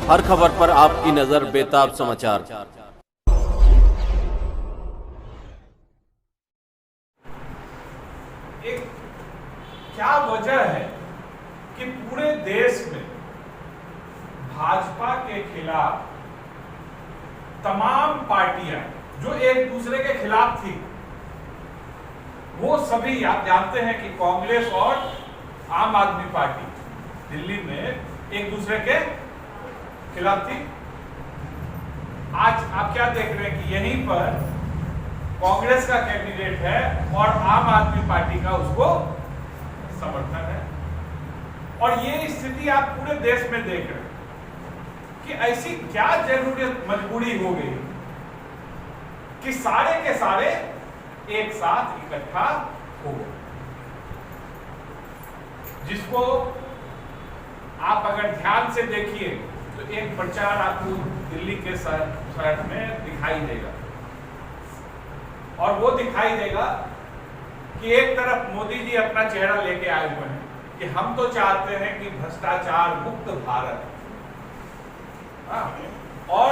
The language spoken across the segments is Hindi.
हर खबर पर आपकी नजर बेताब समाचार। एक क्या वजह है कि पूरे देश में भाजपा के खिलाफ तमाम पार्टियां जो एक दूसरे के खिलाफ थी, वो सभी आप जानते हैं कि कांग्रेस और आम आदमी पार्टी दिल्ली में एक दूसरे के खिलाफ थी। आज आप क्या देख रहे हैं कि यहीं पर कांग्रेस का कैंडिडेट है और आम आदमी पार्टी का उसको समर्थन है। और ये स्थिति आप पूरे देश में देख रहे हैं कि ऐसी क्या जरूरत मजबूरी हो गई कि सारे के सारे एक साथ इकट्ठा हो गए। जिसको आप अगर ध्यान से देखिए तो एक प्रचार आपको दिल्ली के शहर में दिखाई देगा, और वो दिखाई देगा कि एक तरफ मोदी जी अपना चेहरा लेके आए हुए हैं कि हम तो चाहते हैं कि भ्रष्टाचार मुक्त भारत, और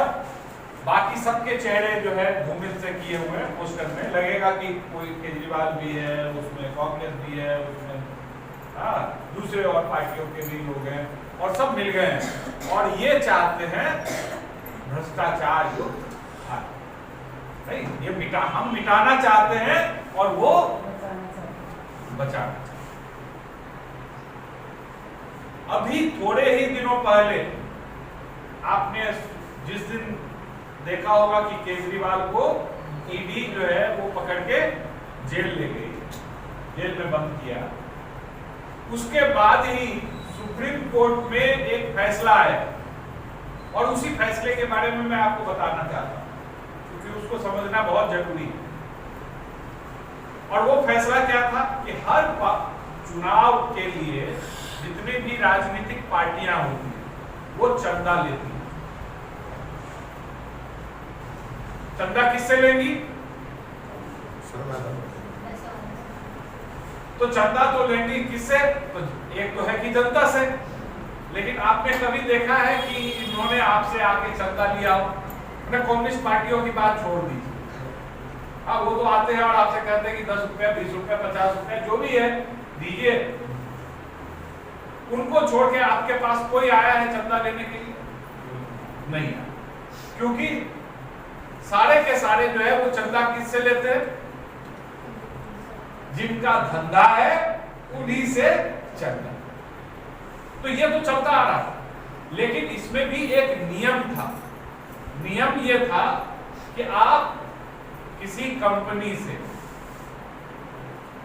बाकी सबके चेहरे जो है धूमिल से किए हुए हैं पोस्टर में। लगेगा कि कोई केजरीवाल भी है उसमें, कांग्रेस भी है उसमें, दूसरे और पार्टियों के भी लोग हैं, और सब मिल गए हैं और ये चाहते हैं भ्रष्टाचार युक्त भारत। नहीं, ये हम मिटाना चाहते हैं और वो बचाना चाहते हैं। अभी थोड़े ही दिनों पहले आपने जिस दिन देखा होगा कि केजरीवाल को ईडी जो है वो पकड़ के जेल ले गई, जेल में बंद किया। उसके बाद ही सुप्रीम कोर्ट में एक फैसला आया, और उसी फैसले के बारे में मैं आपको बताना चाहता हूं क्योंकि उसको समझना बहुत जरूरी है। और वो फैसला क्या था कि हर चुनाव के लिए जितनी भी राजनीतिक पार्टियां होती हैं वो चंदा लेती हैं। चंदा किससे लेंगी? तो चंदा तो लेंगी किससे? तो एक तो है कि जनता से। लेकिन आपने कभी देखा है कि इन्होंने आपसे आके चंदा लिया हो? कम्युनिस्ट पार्टियों की बात छोड़ दीजिए, अब वो तो आते हैं और आपसे कहते हैं कि 10 रुपए, 20 रुपए, 50 रुपए जो भी है दीजिए। उनको छोड़ के आपके पास कोई आया है चंदा लेने के लिए? नहीं आया, क्योंकि सारे के सारे जो है वो चंदा किससे लेते हैं? जिनका धंधा है उन्हीं से चलता। तो ये तो चलता आ रहा था, लेकिन इसमें भी एक नियम था। नियम ये था कि आप किसी कंपनी से,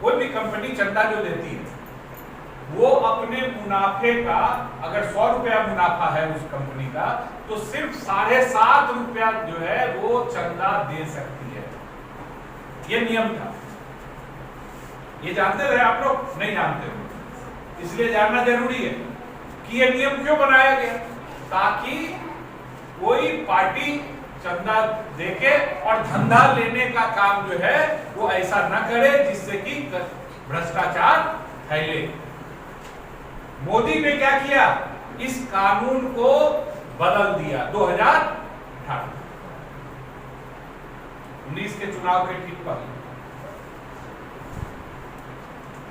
कोई भी कंपनी चंदा जो लेती है वो अपने मुनाफे का, अगर 100 रुपया मुनाफा है उस कंपनी का, तो सिर्फ 7.5 रुपया जो है वो चंदा दे सकती है। ये नियम था। ये जानते रहे आप लोग? नहीं जानते हो, इसलिए जानना जरूरी है कि ये नियम क्यों बनाया गया, ताकि कोई पार्टी चंदा देके और धंधा लेने का काम जो है वो ऐसा न करे जिससे कि भ्रष्टाचार फैले। मोदी ने क्या किया? इस कानून को बदल दिया 2018 19 के चुनाव के ठीक पहले,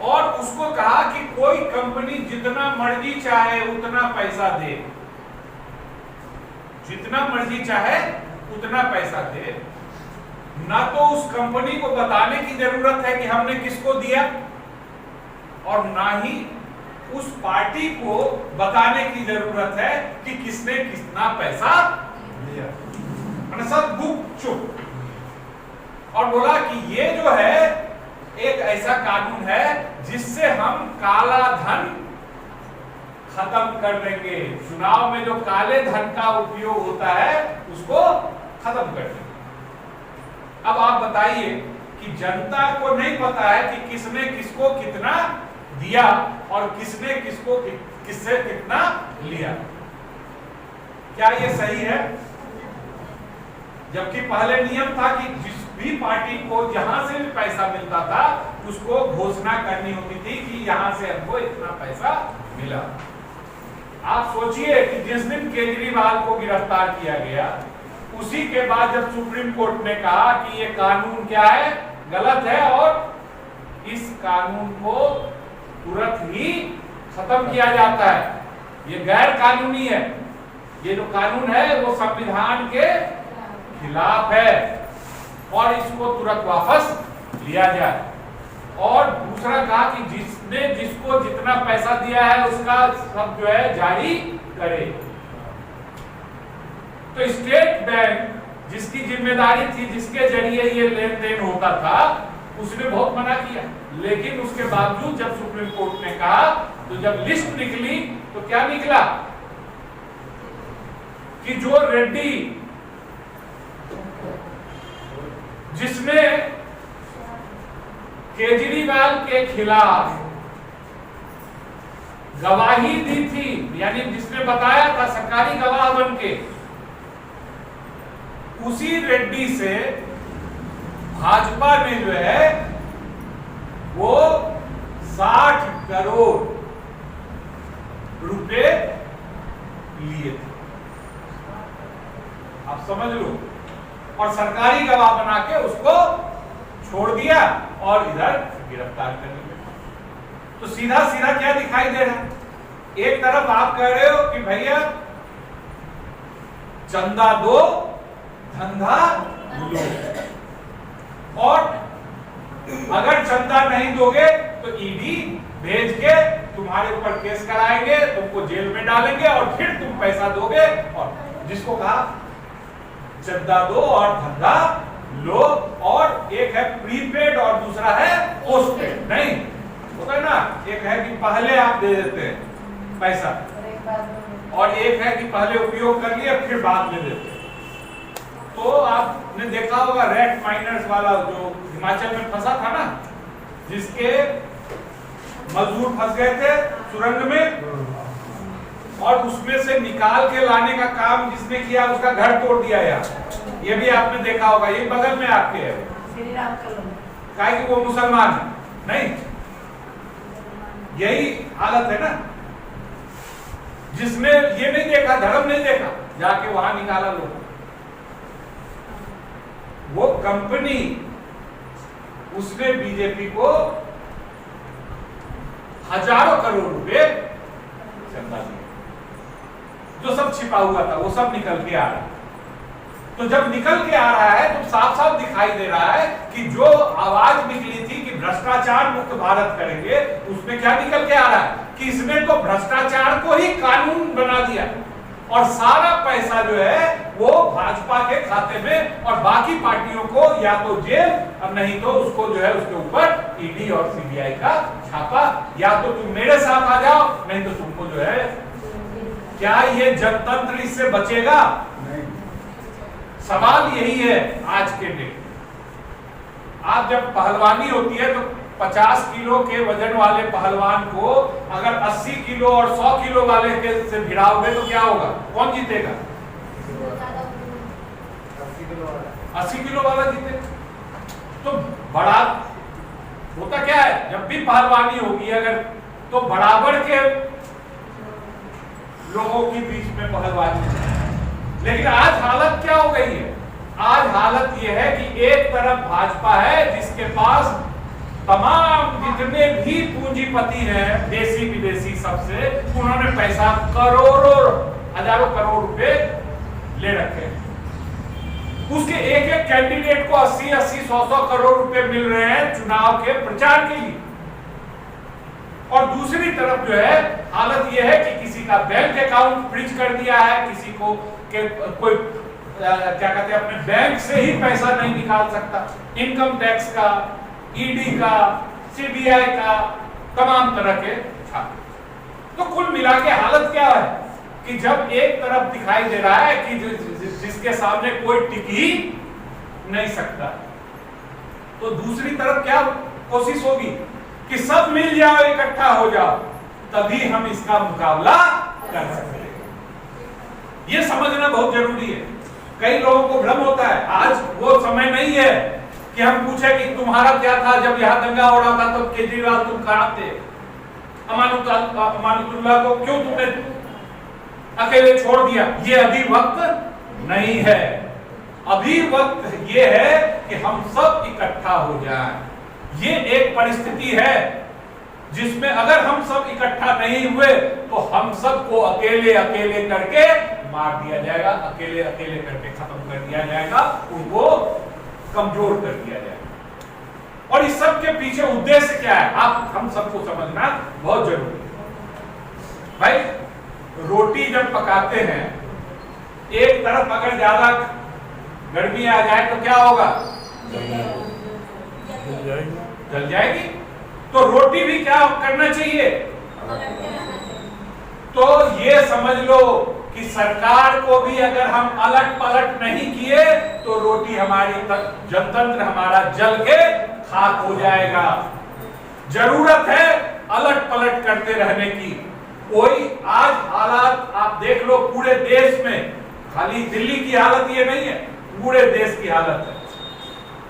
और उसको कहा कि कोई कंपनी जितना मर्जी चाहे उतना पैसा दे, जितना मर्जी चाहे उतना पैसा दे। ना तो उस कंपनी को बताने की जरूरत है कि हमने किसको दिया, और ना ही उस पार्टी को बताने की जरूरत है कि किसने कितना पैसा दिया। सब गुप्त चुप। और बोला कि ये जो है एक ऐसा कानून है जिससे हम काला धन खत्म कर देंगे। चुनाव में जो काले धन का उपयोग होता है उसको खत्म कर देंगे। अब आप बताइए कि जनता को नहीं पता है कि किसने किसको कितना दिया और किसने किसको किससे कितना लिया। क्या ये सही है? जबकि पहले नियम था कि जिस भी पार्टी को जहां से भी पैसा मिलता था उसको घोषणा करनी होती थी कि यहां से हमको इतना पैसा मिला। आप सोचिए कि जिस दिन केजरीवाल को गिरफ्तार किया गया, उसी के बाद जब सुप्रीम कोर्ट ने कहा कि ये कानून क्या है, गलत है और इस कानून को तुरंत ही खत्म किया जाता है, ये गैर कानूनी है, ये जो कानून है वो संविधान के खिलाफ है और इसको तुरंत वापस लिया जाए। और दूसरा कहा कि जिसने जिसको जितना पैसा दिया है उसका सब जो है जारी करे। तो स्टेट बैंक जिसकी जिम्मेदारी थी, जिसके जरिए ये लेन देन होता था, उसने बहुत मना किया, लेकिन उसके बावजूद जब सुप्रीम कोर्ट ने कहा तो जब लिस्ट निकली तो क्या निकला कि जो रेड्डी जिसने केजरीवाल के खिलाफ गवाही दी थी, यानी जिसने बताया था सरकारी गवाह बनके, उसी रेड्डी से भाजपा ने जो है वो 60 करोड़ रुपए लिए थे। आप समझ लो, और सरकारी गवाह बना के उसको छोड़ दिया और इधर गिरफ्तार कर लिया। तो सीधा सीधा क्या दिखाई दे रहा है, एक तरफ आप कह रहे हो कि भैया चंदा दो धंधा लो, और अगर चंदा नहीं दोगे तो ईडी भेज के तुम्हारे ऊपर केस कराएंगे, तुमको जेल में डालेंगे और फिर तुम पैसा दोगे। और जिसको कहा चंदा दो और धंधा लो, और एक है प्रीपेड और दूसरा है पोस्टपेड। नहीं होता है ना, एक है कि पहले आप दे देते हैं पैसा और एक है कि पहले उपयोग कर लिया फिर बाद में देते हैं। तो आपने देखा होगा रेड माइनर्स वाला जो हिमाचल में फंसा था ना, जिसके मजदूर फंस गए थे सुरंग में और उसमें से निकाल के लाने का काम जिसने किया उसका घर तोड़ दिया यार। ये भी आपने देखा होगा, ये बगल में आपके है, काहे कि वो मुसलमान है। नहीं, यही हालत है ना, जिसने ये नहीं देखा, धर्म नहीं देखा, जाके वहां निकाला लोग। वो कंपनी उसने बीजेपी को हजारों करोड़ रुपए चंदा दिया, जो सब छिपा हुआ था वो सब निकल के आ रहा है। तो जब निकल के आ रहा है तो साफ साफ दिखाई दे रहा है कि जो आवाज निकली थी कि भ्रष्टाचार मुक्त भारत करेंगे, उसमें क्या निकल के आ रहा है कि इसने तो भ्रष्टाचार को ही कानून बना दिया और सारा पैसा जो है वो भाजपा के खाते में, और बाकी पार्टियों को या तो जेल और नहीं तो उसको जो है उसके ऊपर ईडी और सीबीआई का छापा, या तो तुम मेरे साथ आ जाओ नहीं तो तुमको जो है। क्या ये जनतंत्र इससे बचेगा? नहीं। सवाल यही है आज के डेट। आप जब पहलवानी होती है तो 50 किलो के वजन वाले पहलवान को अगर 80 किलो और 100 किलो वाले के से भिड़ाओगे तो क्या होगा? कौन जीतेगा? 80 किलो वाला जीतेगा। तो बड़ा होता क्या है, जब भी पहलवानी होगी अगर तो बराबर के लोगों के बीच में पहलवानी। लेकिन आज हालत क्या हो गई है? आज हालत यह है कि एक तरफ भाजपा है जिसके पास तमाम जितने भी पूंजीपति हैं देसी विदेशी सबसे, उन्होंने पैसा करोड़ों हजारों करोड़ रुपए ले रखे हैं। उसके एक एक कैंडिडेट को 80-80, 100-100 करोड़ रुपए मिल रहे हैं चुनाव के प्रचार के लिए। और दूसरी तरफ जो है हालत यह है कि किसी का बैंक अकाउंट फ्रीज कर दिया है, किसी को कोई क्या कहते हैं अपने बैंक से ही पैसा नहीं निकाल सकता, इनकम टैक्स का, ईडी का, सीबीआई का, तमाम तरह के छापे। तो कुल मिला के हालत क्या है कि जब एक तरफ दिखाई दे रहा है कि जिसके सामने कोई टिक ही नहीं सकता, तो दूसरी तरफ क्या कोशिश होगी कि सब मिल जाओ, इकट्ठा हो जाओ, तभी हम इसका मुकाबला कर सकते हैं। ये समझना बहुत जरूरी है। कई लोगों को भ्रम होता है, आज वो समय नहीं है कि हम पूछे कि तुम्हारा क्या था जब यहाँ दंगा हो रहा था, तो केजरीवाल तुम कहां थे, अमानुल्लाह को क्यों तुमने अकेले छोड़ दिया, ये अभी वक्त नहीं है। अभी वक्त ये है कि हम सब इकट्ठा हो जाएं। ये एक परिस्थिति है जिसमें अगर हम सब इकट्ठा नहीं हुए तो हम सबको अकेले अकेले करके मार दिया जाएगा, अकेले अकेले करके खत्म कर दिया जाएगा, उनको कमजोर कर दिया जाएगा। और इस सब के पीछे उद्देश्य क्या है, आप हम सबको समझना बहुत जरूरी है। भाई, रोटी जब पकाते हैं, एक तरफ अगर ज्यादा गर्मी आ जाए तो क्या होगा, जल जाएगी। तो रोटी भी क्या करना चाहिए, तो ये समझ लो कि सरकार को भी अगर हम अलट पलट नहीं किए तो रोटी हमारी तक, जनतंत्र हमारा जल के खाक हो जाएगा। जरूरत है अलट पलट करते रहने की। कोई आज हालात आप देख लो पूरे देश में, खाली दिल्ली की हालत ये नहीं है, पूरे देश की हालत है।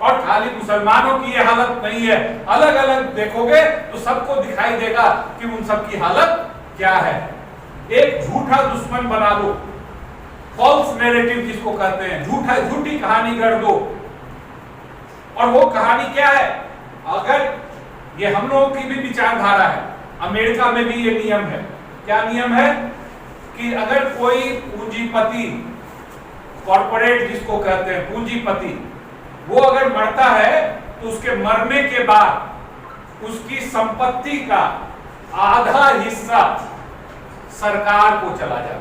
और खाली मुसलमानों की ये हालत नहीं है, अलग अलग देखोगे तो सबको दिखाई देगा कि उन सब की हालत क्या है। एक झूठा दुश्मन बना दो, फॉल्स नैरेटिव जिसको कहते हैं, झूठी कहानी गढ़ दो। और वो कहानी क्या है, अगर ये हम लोगों की भी विचारधारा है, अमेरिका में भी ये नियम है। क्या नियम है कि अगर कोई पूंजीपति, कॉर्पोरेट जिसको कहते हैं पूंजीपति, वो अगर मरता है तो उसके मरने के बाद उसकी संपत्ति का आधा हिस्सा सरकार को चला जाता है।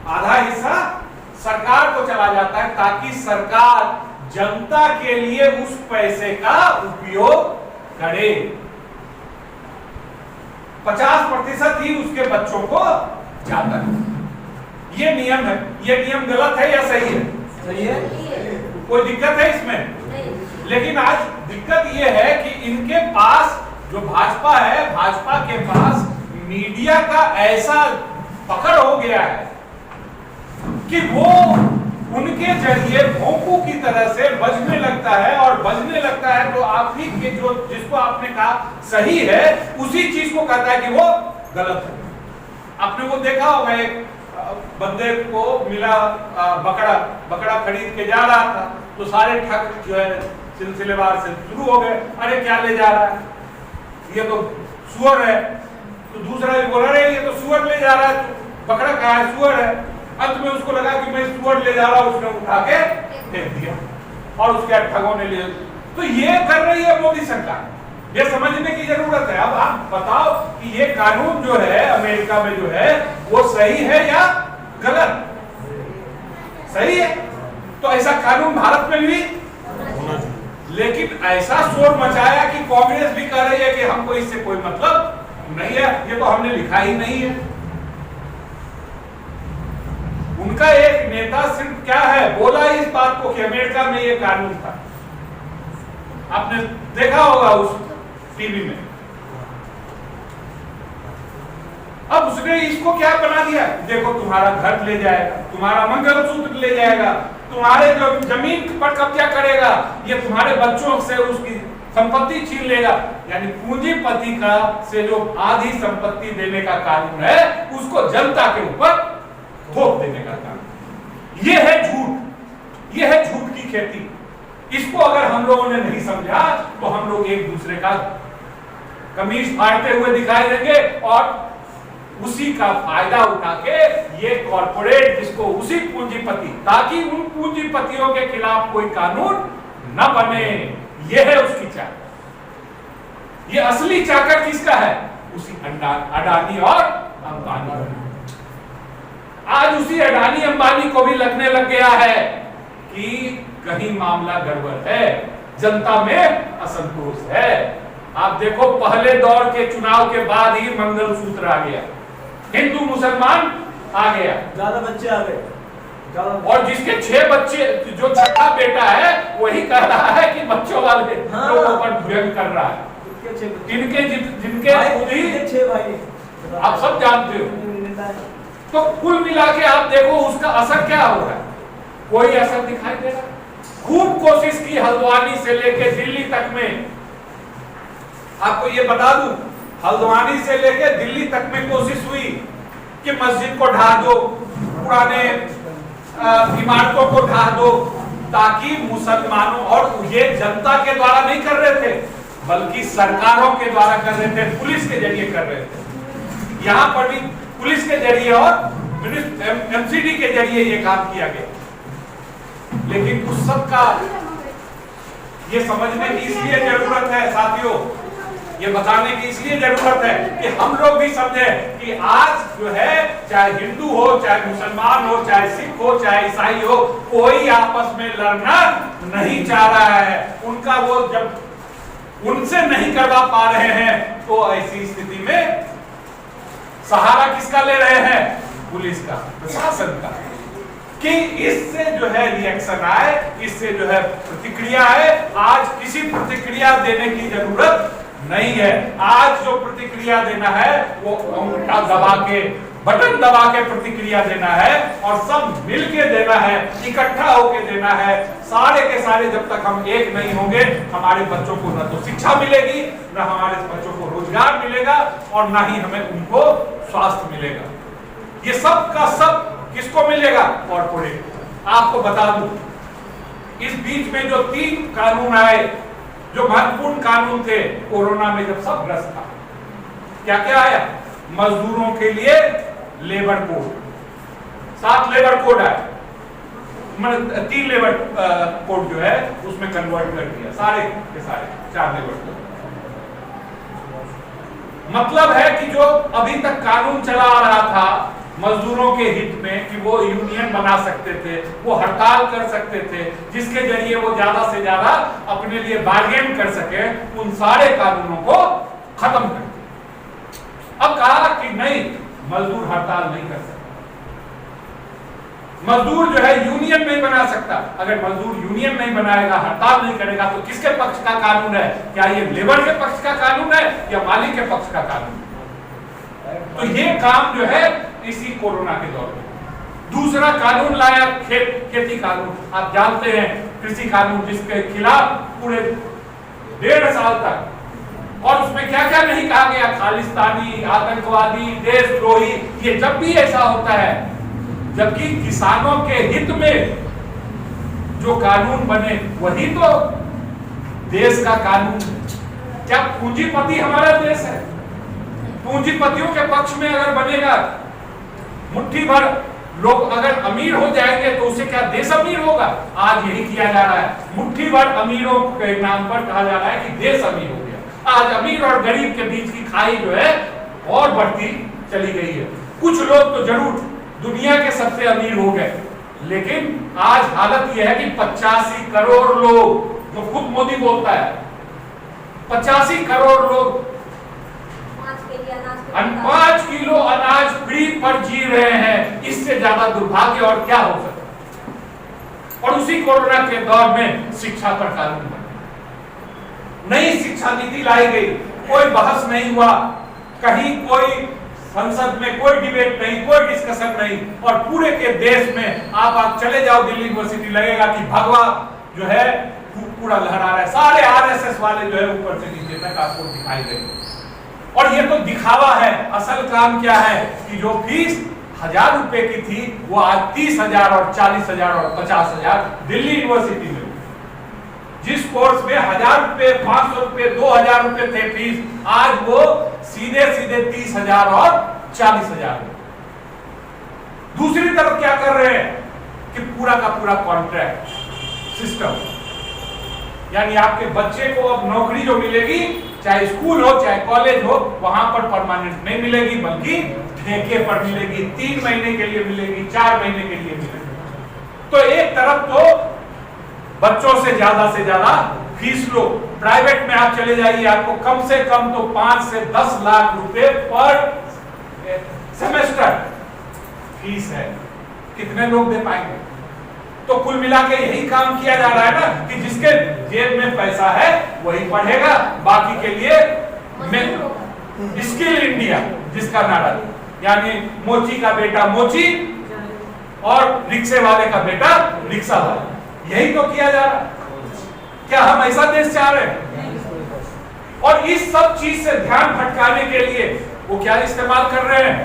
आधा हिस्सा सरकार को चला जाता है ताकि सरकार जनता के लिए उस पैसे का उपयोग करे। 50% ही उसके बच्चों को जाता है। ये नियम है। ये नियम गलत है या सही है? सही है। कोई दिक्कत है इसमें? लेकिन आज दिक्कत ये है कि इनके पास जो भाजपा है, भाजपा के पास मीडिया का ऐसा पकड़ हो गया है कि वो उनके जरिए भोंपू की तरह से बजने लगता है, और बजने लगता है तो आप ही के जो जिसको आपने कहा सही है उसी चीज को कहता है कि वो गलत है। आपने वो देखा होगा, एक बंदे को मिला बकरा खरीद के जा रहा था, तो सारे ठग जो है सिलसिलेवार से शुरू हो गए, अरे क्या ले जा रहा है, ये तो सुअर है। तो दूसरा भी बोला, अरे ये तो सुअर ले जा रहा है, बकरा कहाँ है, सुअर है। अंत में उसको लगा कि मैं सुअर ले जा रहा हूं, उसने उठा के फेंक दिया और उसके ठगों ने ले। तो ये कर रही है मोदी सरकार, ये समझने की जरूरत है। अब आप बताओ कि ये कानून जो है अमेरिका में जो है वो सही है या गलत? सही है। तो ऐसा कानून भारत में भी होना चाहिए। लेकिन ऐसा शोर मचाया कि कांग्रेस भी कह रही है कि हमको इससे कोई मतलब नहीं है, ये तो हमने लिखा ही नहीं है। उनका एक नेता सिर्फ क्या है, बोला इस बात को कि अमेरिका में ये कानून था। आपने देखा होगा उस टीवी में। अब उसने इसको क्या बना दिया, देखो तुम्हारा घर ले जाएगा, तुम्हारा मंगलसूत्र ले जाएगा, तुम्हारे जो जमीन पर कब्जा करेगा, ये तुम्हारे बच्चों से उसकी संपत्ति छीन लेगा। यानी पूंजीपति का से जो आधी संपत्ति देने का कानून है उसको जनता के ऊपर थोप देने का कानून। ये है झूठ, ये है झूठ की खेती। इसको अगर हम लोगों ने नहीं समझा तो हम लोग एक दूसरे का कमीज फाड़ते हुए दिखाई देंगे और उसी का फायदा उठा के ये कॉर्पोरेट जिसको उसी पूंजीपति, ताकि उन पूंजीपतियों के खिलाफ कोई कानून न बने, ये है उसकी चाकर। ये असली चाकर किसका है? उसी अडानी और अंबानी। आज उसी अडानी अंबानी को भी लगने लग गया है कि कहीं मामला गड़बड़ है, जनता में असंतोष है। आप देखो पहले दौर के चुनाव के बाद ही मंगलसूत्र आ गया, हिंदू मुसलमान आ गया, ज्यादा बच्चे आ गए, और जिसके 6 बच्चे, जो छठा बेटा है वही कह रहा है कि बच्चों वाले लोगों पर भुजंग कर रहा है। जिनके खुद ही 6 भाई आप सब जानते हो। तो कुल मिला के आप देखो उसका असर क्या हो रहा है, कोई असर दिखाई दे रहा है। खूब कोशिश की हल्द्वानी से लेके दिल्ली तक में, आपको ये बता दूं, हल्द्वानी से लेके दिल्ली तक में कोशिश हुई कि मस्जिद को ढा दो, पुराने इमारतों को ढा दो, ताकि मुसलमानों, और ये जनता के द्वारा नहीं कर रहे थे बल्कि सरकारों के द्वारा कर रहे थे, पुलिस के जरिए कर रहे थे। यहां पर भी पुलिस के जरिए और एमसीडी के जरिए ये काम किया गया। लेकिन उस सब का ये समझने की इसलिए जरूरत है साथियों, ये बताने की इसलिए जरूरत है कि हम लोग भी समझे कि आज जो है, चाहे हिंदू हो, चाहे मुसलमान हो, चाहे सिख हो, चाहे ईसाई हो, कोई आपस में लड़ना नहीं चाह रहा है। उनका वो जब उनसे नहीं करवा पा रहे हैं तो ऐसी स्थिति में सहारा किसका ले रहे हैं? पुलिस का, प्रशासन का, कि इससे जो है रिएक्शन आए, इससे जो है प्रतिक्रिया आए। आज किसी प्रतिक्रिया देने की जरूरत नहीं है। आज जो प्रतिक्रिया देना है वो अंगूठा दबा के, बटन दबा के प्रतिक्रिया देना है, और सब मिलके देना है, इकट्ठा होके देना है। सारे के सारे जब तक हम एक नहीं होंगे, हमारे बच्चों को न तो शिक्षा मिलेगी, न हमारे बच्चों को रोजगार मिलेगा, और न ही हमें उनको स्वास्थ्य मिलेगा। ये सब का सब किसको मिलेगा? कॉर्पोरेट। आपको बता दूं, इस बीच में जो 3 कानून आए, जो महत्वपूर्ण कानून थे कोरोना में जब सब ग्रस्त था, क्या क्या आया? मजदूरों के लिए लेबर कोड, 7 लेबर कोड आए, 3 लेबर कोड जो है उसमें कन्वर्ट कर दिया, सारे के सारे 4 लेबर कोड। मतलब है कि जो अभी तक कानून चला आ रहा था मजदूरों के हित में, कि वो यूनियन बना सकते थे, वो हड़ताल कर सकते थे, जिसके जरिए वो ज्यादा से ज्यादा अपने लिए बार्गेन कर सके, उन सारे कानूनों को खत्म कर दिया। अब कहा कि नहीं, मजदूर हड़ताल नहीं कर सकता, मजदूर जो है यूनियन नहीं बना सकता। अगर मजदूर यूनियन नहीं बनाएगा, हड़ताल नहीं करेगा, तो किसके पक्ष का कानून है? क्या ये लेबर के पक्ष का कानून है या मालिक के पक्ष का कानून? तो ये काम जो है इसी कोरोना के दौर में। दूसरा कानून लाया खेती कानून। आप जानते हैं कृषि कानून, जिसके खिलाफ पूरे 1.5 साल तक, और उसमें क्या क्या नहीं कहा गया, खालिस्तानी, आतंकवादी, देशद्रोही। ये जब भी ऐसा होता है, जबकि किसानों के हित में जो कानून बने वही तो देश का कानून है। क्या पूंजीपति हमारा देश है? पूंजीपतियों के पक्ष में अगर बनेगा, मुट्ठी भर लोग अगर अमीर हो जाएंगे तो उससे क्या देश अमीर होगा? आज यही किया जा रहा है। मुट्ठी भर अमीरों के नाम पर कहा जा रहा है कि देश अमीर हो गया। आज अमीर और गरीब के बीच की खाई जो है और बढ़ती चली गई है। कुछ लोग तो जरूर दुनिया के सबसे अमीर हो गए, लेकिन आज हालत यह है कि 85 करोड़ लोग, जो खुद मोदी बोलता है, 85 करोड़ लोग 5 किलो अनाज फ्री पर जी रहे हैं। इससे ज्यादा दुर्भाग्य और क्या हो सकता? और उसी कोरोना के दौर में शिक्षा पर कानून बना, नई शिक्षा नीति लाई गई, कोई बहस नहीं हुआ, कहीं कोई संसद में कोई डिबेट नहीं, कोई डिस्कशन नहीं, और पूरे के देश में आप चले जाओ दिल्ली यूनिवर्सिटी, लगेगा कि भगवा जो है पूरा लहरा रहा है। सारे आरएसएस वाले जो है ऊपर से नीचे तक आपको दिखाई देंगे। और ये तो दिखावा है। असल काम क्या है कि जो फीस 1000 रुपए की थी, वो आज 30,000 और 40,000 और 50,000 दिल्ली यूनिवर्सिटी में। जिस कोर्स में 1000 रुपए, 500 रुपए, 2000 रुपए थे फीस, आज वो सीधे सीधे 30,000 और 40,000। दूसरी तरफ क्या कर रहे हैं कि पूरा का पूरा कॉन्ट्रैक्ट सिस्टम, यानी आपके बच्चे को अब नौकरी जो मिलेगी, चाहे स्कूल हो चाहे कॉलेज हो, वहां पर परमानेंट नहीं मिलेगी, बल्कि ठेके पर मिलेगी। 3 महीने के लिए मिलेगी, 4 महीने के लिए मिलेगी। तो एक तरफ तो बच्चों से ज्यादा फीस लो। प्राइवेट में आप चले जाइए, आपको कम से कम तो 5 से 10 लाख रुपए पर सेमेस्टर फीस है। कितने लोग दे पाएंगे? तो कुल मिला के यही काम किया जा रहा है ना, कि जिसके जेब में पैसा है वही पढ़ेगा, बाकी के लिए स्किल इंडिया जिसका नारा, यानी मोची का बेटा मोची और रिक्शे वाले का बेटा रिक्शा वाला, यही तो किया जा रहा है। क्या हम ऐसा देश चाह रहे हैं? और इस सब चीज से ध्यान भटकाने के लिए वो क्या इस्तेमाल कर रहे हैं?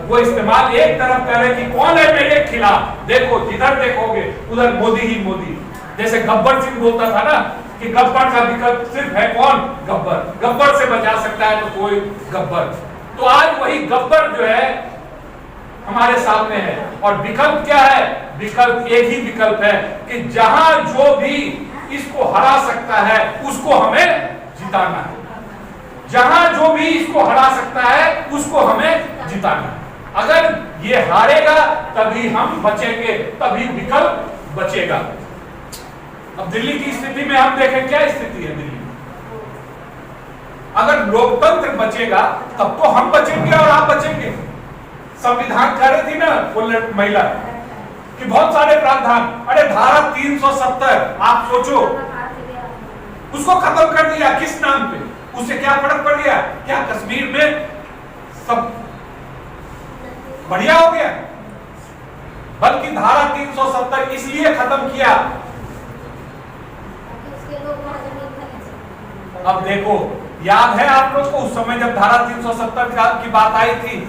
वो इस्तेमाल एक तरफ कर रहे कि कौन है मेरे खिलाफ, देखो जिधर देखोगे उधर मोदी ही मोदी। जैसे गब्बर सिंह बोलता था ना कि गब्बर का विकल्प सिर्फ है कौन, गब्बर, गब्बर से बचा सकता है तो कोई गब्बर। तो आज वही गब्बर जो है हमारे सामने है, और विकल्प क्या है, विकल्प एक ही विकल्प है कि जहां जो भी इसको हरा सकता है उसको हमें जिताना है, जहां जो भी इसको हरा सकता है उसको हमें जिताना है। अगर ये हारेगा तभी हम बचेंगे, तभी विकल्प बचेगा। अब दिल्ली की स्थिति में हम देखें क्या स्थिति है दिल्ली में। अगर लोकतंत्र बचेगा तब तो हम बचेंगे और आप बचेंगे। संविधान कह रही थी ना वो महिला कि बहुत सारे प्रावधान, अरे धारा 370 आप सोचो उसको खत्म कर दिया, किस नाम पे, उससे क्या फर्क पड़ गया, क्या कश्मीर में सब बढ़िया हो गया? बल्कि धारा 370 इसलिए खत्म किया। अब देखो, याद है आप लोग को उस समय जब धारा 370 की बात आई थी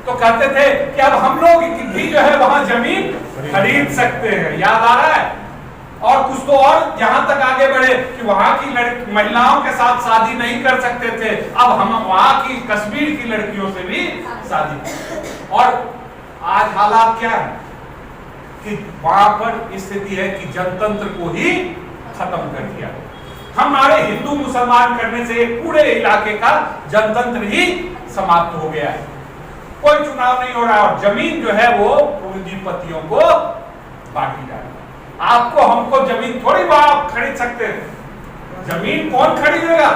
तो कहते थे कि अब हम लोग भी जो है वहां जमीन खरीद सकते हैं, याद आ रहा है? और कुछ तो और यहां तक आगे बढ़े कि वहां की महिलाओं के साथ शादी नहीं कर सकते थे, अब हम वहां की कश्मीर की लड़कियों से भी शादी। और आज हालात क्या है कि वहां पर स्थिति है कि जनतंत्र को ही खत्म कर दिया। हमारे हिंदू मुसलमान करने से पूरे इलाके का जनतंत्र ही समाप्त हो गया है। कोई चुनाव नहीं हो रहा और जमीन जो है वो पूंजीपतियों को बांटी जा रही है। आपको हमको जमीन थोड़ी आप खरीद सकते हैं, जमीन कौन खरीदेगा?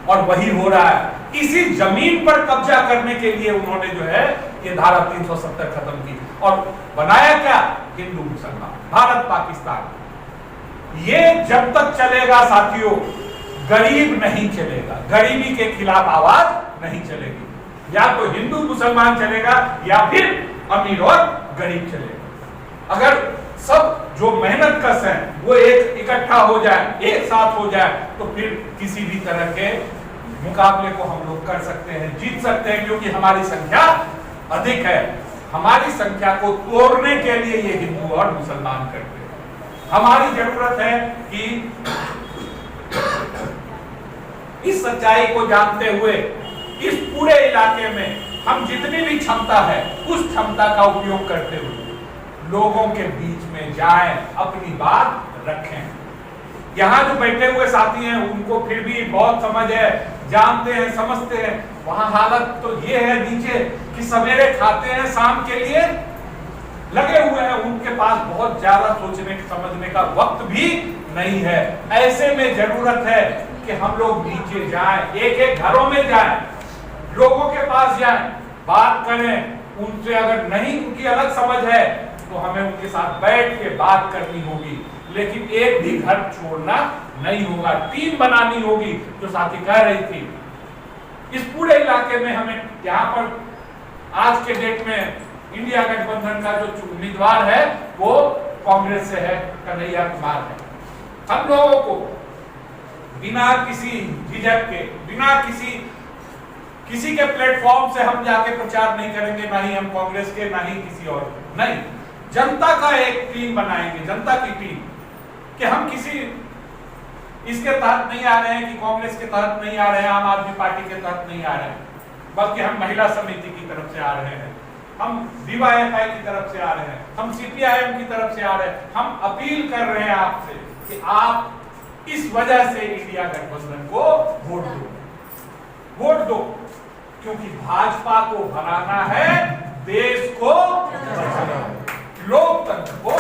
और वही हो रहा है। इसी जमीन पर कब्जा करने के लिए उन्होंने जो है ये धारा 370 खत्म की और बनाया क्या, हिंदू मुसलमान, भारत पाकिस्तान। ये जब तक चलेगा साथियों, गरीब नहीं चलेगा, गरीबी के खिलाफ आवाज नहीं चलेगी। या तो हिंदू मुसलमान चलेगा या फिर अमीर और गरीब चलेगा। अगर सब जो मेहनत कश है वो एक इकट्ठा हो जाए, एक साथ हो जाए, तो फिर किसी भी तरह के मुकाबले को हम लोग कर सकते हैं, जीत सकते हैं, क्योंकि हमारी संख्या अधिक है। हमारी संख्या को तोड़ने के लिए ये हिंदू और मुसलमान करते हैं। हमारी जरूरत है कि इस सच्चाई को जानते हुए इस पूरे इलाके में हम जितनी भी क्षमता है उस क्षमता का उपयोग करते हुए लोगों के बीच में जाएं, अपनी बात रखें। यहाँ जो बैठे हुए साथी हैं उनको फिर भी बहुत समझ है, जानते हैं, समझते हैं। वहां हालत तो ये है नीचे कि सवेरे खाते हैं, शाम के लिए लगे हुए हैं, उनके पास बहुत ज्यादा सोचने समझने का वक्त भी नहीं है। ऐसे में जरूरत है कि हम लोग नीचे जाएं, एक एक घरों में जाएं, लोगों के पास जाएं, बात करें उनसे। अगर नहीं उनकी अलग समझ है तो हमें उनके साथ बैठ के बात करनी होगी, लेकिन एक भी घर छोड़ना नहीं होगा, टीम बनानी होगी, जो साथी कह रही थी। इस पूरे इलाके में हमें यहाँ पर आज के डेट में इंडिया गठबंधन का जो उम्मीदवार है वो कांग्रेस से है, कन्हैया कुमार है। हम लोगों को बिना किसी झिझक के, बिना किसी के प्लेटफॉर्म से हम जाके प्रचार नहीं करेंगे, ना ही हम कांग्रेस के, ना ही किसी और, नहीं, जनता का एक टीम बनाएंगे, जनता की टीम, कि हम किसी इसके तहत नहीं आ रहे हैं कि कांग्रेस के तहत नहीं आ रहे हैं, आम आदमी पार्टी के तहत नहीं आ रहे हैं, बल्कि हम महिला समिति की तरफ से आ रहे हैं, हम डीवाईएफआई की तरफ से आ रहे हैं, हम सीपीआईएम की तरफ से आ रहे हैं। हम अपील कर रहे हैं आपसे कि आप इस वजह से इंडिया गठबंधन को वोट दो, वोट दो, क्योंकि भाजपा को बनाना है, देश को बचाना है, लोकतंत्र को